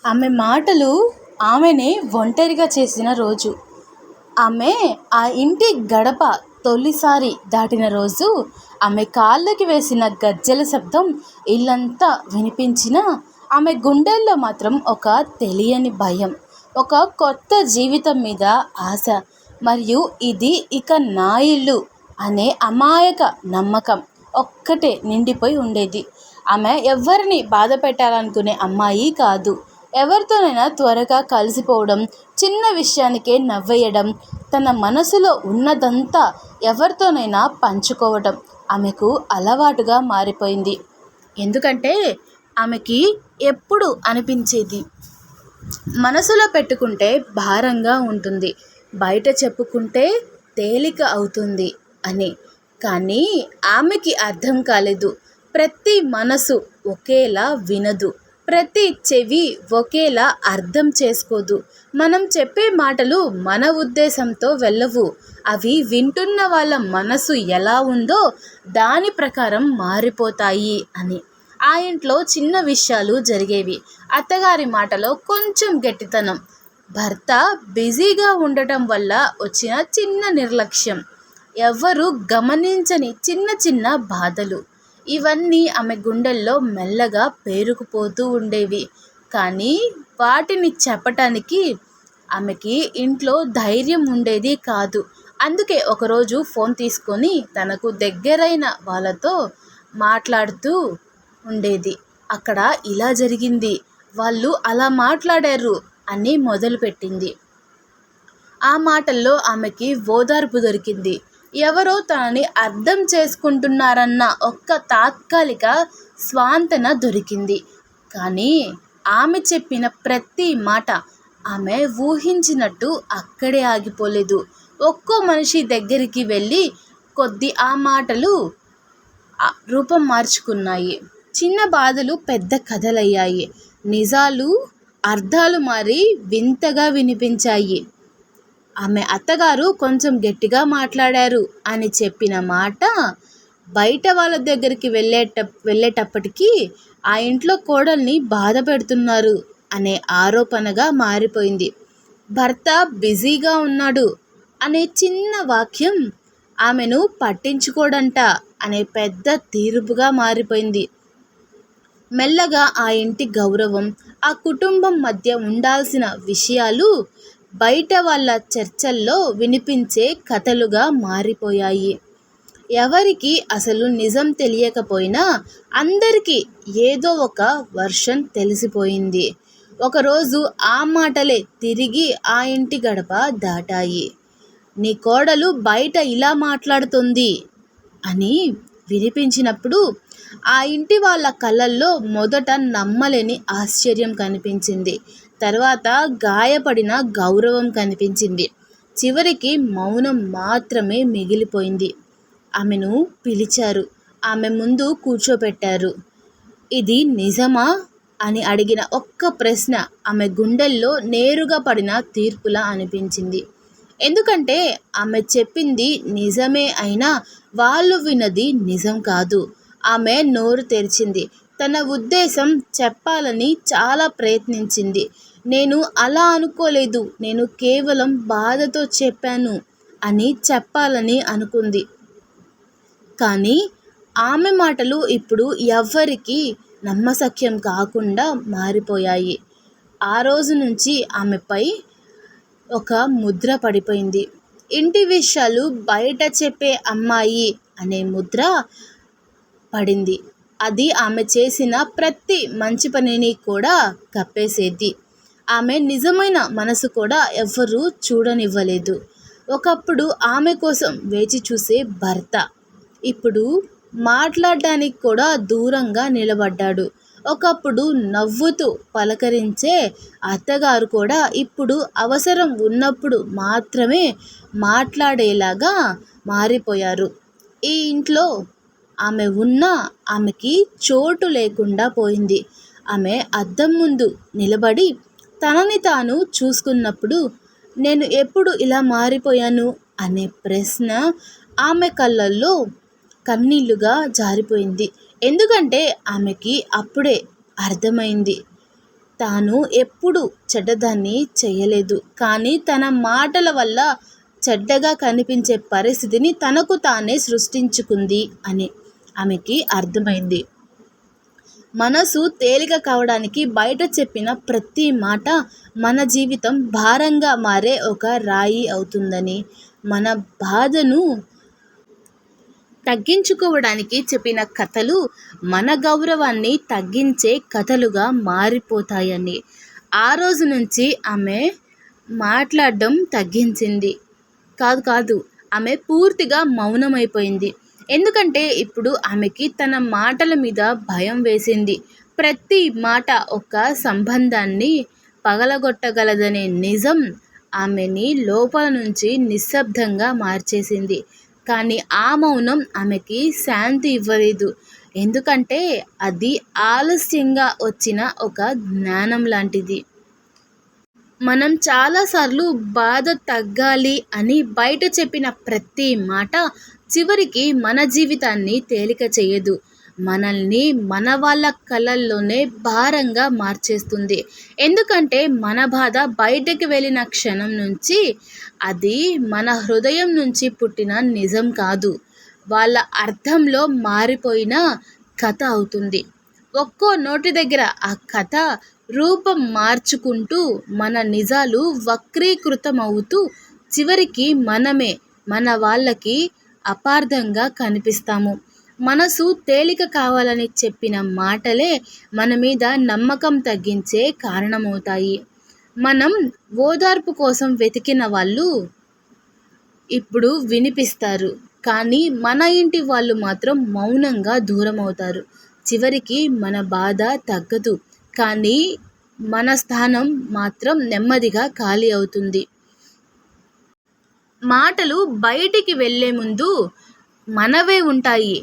ఆమె మాటలు ఆమెని ఒంటరిగా చేసిన రోజు. ఆమె ఆ ఇంటి గడప తొలిసారి దాటిన రోజు. ఆమె కాళ్ళకి వేసిన గజ్జెల శబ్దం ఇల్లంతా వినిపించినా ఆమె గుండెల్లో మాత్రం ఒక తెలియని భయం, ఒక కొత్త జీవితం మీద ఆశ, మరియు ఇది ఇక నా ఇల్లు అనే అమాయక నమ్మకం ఒక్కటే నిండిపోయి ఉండేది. ఆమె ఎవ్వరిని బాధ పెట్టాలనుకునే అమ్మాయి కాదు. ఎవరితోనైనా త్వరగా కలిసిపోవడం, చిన్న విషయానికే నవ్వేయడం, తన మనసులో ఉన్నదంతా ఎవరితోనైనా పంచుకోవడం ఆమెకు అలవాటుగా మారిపోయింది. ఎందుకంటే ఆమెకి ఎప్పుడు అనిపించేది, మనసులో పెట్టుకుంటే భారంగా ఉంటుంది, బయట చెప్పుకుంటే తేలిక అవుతుంది అని. కానీ ఆమెకి అర్థం కాలేదు, ప్రతి మనసు ఒకేలా వినదు, ప్రతి చెవి ఒకేలా అర్థం చేసుకోదు. మనం చెప్పే మాటలు మన ఉద్దేశంతో వెళ్ళవు, అవి వింటున్న వాళ్ళ మనసు ఎలా ఉందో దాని ప్రకారం మారిపోతాయి అని. ఆ ఇంట్లో చిన్న విషయాలు జరిగేవి. అత్తగారి మాటలో కొంచెం గట్టితనం, భర్త బిజీగా ఉండటం వల్ల వచ్చిన చిన్న నిర్లక్ష్యం, ఎవ్వరూ గమనించని చిన్న చిన్న బాధలు, ఇవన్నీ ఆమె గుండెల్లో మెల్లగా పేరుకుపోతూ ఉండేవి. కానీ వాటిని చెప్పటానికి ఆమెకి ఇంట్లో ధైర్యం ఉండేది కాదు. అందుకే ఒకరోజు ఫోన్ తీసుకొని తనకు దగ్గరైన వాళ్ళతో మాట్లాడుతూ ఉండేది. అక్కడ ఇలా జరిగింది, వాళ్ళు అలా మాట్లాడారు అని మొదలుపెట్టింది. ఆ మాటల్లో ఆమెకి ఓదార్పు దొరికింది. ఎవరో తనని అర్థం చేసుకుంటున్నారన్న ఒక్క తాత్కాలిక స్వాంతన దొరికింది. కానీ ఆమె చెప్పిన ప్రతి మాట ఆమె ఊహించినట్టు అక్కడే ఆగిపోలేదు. ఒక్కో మనిషి దగ్గరికి వెళ్ళి కొద్ది ఆ మాటలు రూపం మార్చుకున్నాయి. చిన్న బాధలు పెద్ద కథలయ్యాయి. నిజాలు అర్థాలు మారి వింతగా వినిపించాయి. ఆమె అత్తగారు కొంచెం గట్టిగా మాట్లాడారు అని చెప్పిన మాట బయట వాళ్ళ దగ్గరికి వెళ్ళేటప్పటికీ ఆ ఇంట్లో కోడల్ని బాధ పెడుతున్నారు అనే ఆరోపణగా మారిపోయింది. భర్త బిజీగా ఉన్నాడు అనే చిన్న వాక్యం ఆమెను పట్టించుకోడంట అనే పెద్ద తీర్పుగా మారిపోయింది. మెల్లగా ఆ ఇంటి గౌరవం, ఆ కుటుంబం మధ్య ఉండాల్సిన విషయాలు బయట వాళ్ళ చర్చల్లో వినిపించే కథలుగా మారిపోయాయి. ఎవరికి అసలు నిజం తెలియకపోయినా అందరికీ ఏదో ఒక వర్షన్ తెలిసిపోయింది. ఒకరోజు ఆ మాటలే తిరిగి ఆ ఇంటి గడప దాటాయి. నీ కోడలు బయట ఇలా మాట్లాడుతుంది అని వినిపించినప్పుడు ఆ ఇంటి వాళ్ళ కళ్ళల్లో మొదట నమ్మలేని ఆశ్చర్యం కనిపించింది. తర్వాత గాయపడిన గౌరవం కనిపించింది. చివరికి మౌనం మాత్రమే మిగిలిపోయింది. ఆమెను పిలిచారు, ఆమె ముందు కూర్చోపెట్టారు. ఇది నిజమా అని అడిగిన ఒక్క ప్రశ్న ఆమె గుండెల్లో నేరుగా పడిన తీర్పులా అనిపించింది. ఎందుకంటే ఆమె చెప్పింది నిజమే అయినా వాళ్ళు విన్నది నిజం కాదు. ఆమె నోరు తెరిచింది, తన ఉద్దేశం చెప్పాలని చాలా ప్రయత్నించింది. నేను అలా అనుకోలేదు, నేను కేవలం బాధతో చెప్పాను అని చెప్పాలని అనుకుంది. కానీ ఆమె మాటలు ఇప్పుడు ఎవ్వరికీ నమ్మశక్యం కాకుండా మారిపోయాయి. ఆ రోజు నుంచి ఆమెపై ఒక ముద్ర పడిపోయింది. ఇంటి విషయాలు బయట చెప్పే అమ్మాయి అనే ముద్ర పడింది. అది ఆమె చేసిన ప్రతి మంచి పనిని కూడా కప్పేసేది. ఆమె నిజమైన మనసు కూడా ఎవ్వరూ చూడనివ్వలేదు. ఒకప్పుడు ఆమె కోసం వేచి చూసే భర్త ఇప్పుడు మాట్లాడడానికి కూడా దూరంగా నిలబడ్డాడు. ఒకప్పుడు నవ్వుతూ పలకరించే అత్తగారు కూడా ఇప్పుడు అవసరం ఉన్నప్పుడు మాత్రమే మాట్లాడేలాగా మారిపోయారు. ఈ ఇంట్లో ఆమె ఉన్నా ఆమెకి చోటు లేకుండా పోయింది. ఆమె అద్దం ముందు నిలబడి తనని తాను చూసుకున్నప్పుడు నేను ఎప్పుడు ఇలా మారిపోయాను అనే ప్రశ్న ఆమె కళ్ళల్లో కన్నీళ్లుగా జారిపోయింది. ఎందుకంటే ఆమెకి అప్పుడే అర్థమైంది, తాను ఎప్పుడు చెడ్డదాన్ని చేయలేదు, కానీ తన మాటల వల్ల చెడ్డగా కనిపించే పరిస్థితిని తనకు తానే సృష్టించుకుంది అని ఆమెకి అర్థమైంది. మనసు తేలిక కావడానికి బయట చెప్పిన ప్రతి మాట మన జీవితం భారంగా మారే ఒక రాయి అవుతుందని, మన బాధను తగ్గించుకోవడానికి చెప్పిన కథలు మన గౌరవాన్ని తగ్గించే కథలుగా మారిపోతాయని. ఆ రోజు నుంచి ఆమె మాట్లాడడం తగ్గించింది. కాదు, ఆమె పూర్తిగా మౌనమైపోయింది. ఎందుకంటే ఇప్పుడు ఆమెకి తన మాటల మీద భయం వేసింది. ప్రతి మాట ఒక సంబంధాన్ని పగలగొట్టగలదనే నిజం ఆమెని లోపల నుంచి నిశ్శబ్దంగా మార్చేసింది. కానీ ఆ మౌనం ఆమెకి శాంతి ఇవ్వలేదు. ఎందుకంటే అది ఆలస్యంగా వచ్చిన ఒక జ్ఞానం లాంటిది. మనం చాలాసార్లు బాధ తగ్గాలి అని బయట చెప్పిన ప్రతి మాట చివరికి మన జీవితాన్ని తేలిక చేయదు. మనల్ని మన వాళ్ళ కళ్ళల్లోనే భారంగా మార్చేస్తుంది. ఎందుకంటే మన బాధ బయటకు వెళ్ళిన క్షణం నుంచి అది మన హృదయం నుంచి పుట్టిన నిజం కాదు, వాళ్ళ అర్థంలో మారిపోయిన కథ అవుతుంది. ఒక్కో నోటి దగ్గర ఆ కథ రూపం మార్చుకుంటూ మన నిజాలు వక్రీకృతమవుతూ చివరికి మనమే మన వాళ్ళకి అపార్థంగా కనిపిస్తాము. మనసు తేలిక కావాలని చెప్పిన మాటలే మన మీద నమ్మకం తగ్గించే కారణమవుతాయి. మనం ఓదార్పు కోసం వెతికిన వాళ్ళు ఇప్పుడు వినిపిస్తారు, కానీ మన ఇంటి వాళ్ళు మాత్రం మౌనంగా దూరం అవుతారు. చివరికి మన బాధ తగ్గదు, కానీ మన స్థానం మాత్రం నెమ్మదిగా ఖాళీ అవుతుంది. మాటలు బయటికి వెళ్ళే ముందు మనవే ఉంటాయి,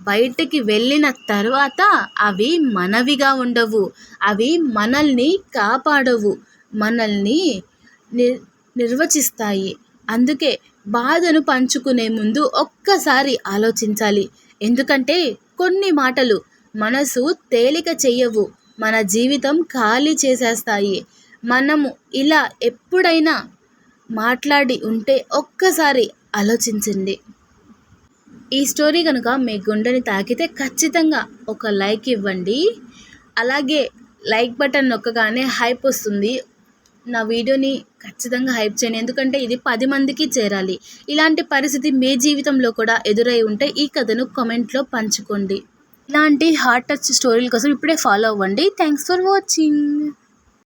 బయటికి వెళ్ళిన తర్వాత అవి మనవిగా ఉండవు. అవి మనల్ని కాపాడవు, మనల్ని నిర్వచిస్తాయి. అందుకే బాధను పంచుకునే ముందు ఒక్కసారి ఆలోచించాలి. ఎందుకంటే కొన్ని మాటలు మనసు తేలిక చెయ్యవు, మన జీవితం ఖాళీ చేసేస్తాయి. మనము ఇలా ఎప్పుడైనా మాట్లాడి ఉంటే ఒక్కసారి ఆలోచించండి. ఈ స్టోరీ కనుక మీ గుండెని తాకితే ఖచ్చితంగా ఒక లైక్ ఇవ్వండి. అలాగే లైక్ బటన్ నొక్కగానే హైప్ వస్తుంది. నా వీడియోని ఖచ్చితంగా హైప్ చేయండి, ఎందుకంటే ఇది 10 మందికి చేరాలి. ఇలాంటి పరిస్థితి మీ జీవితంలో కూడా ఎదురై ఉంటే ఈ కథను కామెంట్లో పంచుకోండి. ఇలాంటి హార్ట్ టచ్ స్టోరీల కోసం ఇప్పుడే ఫాలో అవ్వండి. Thanks for watching.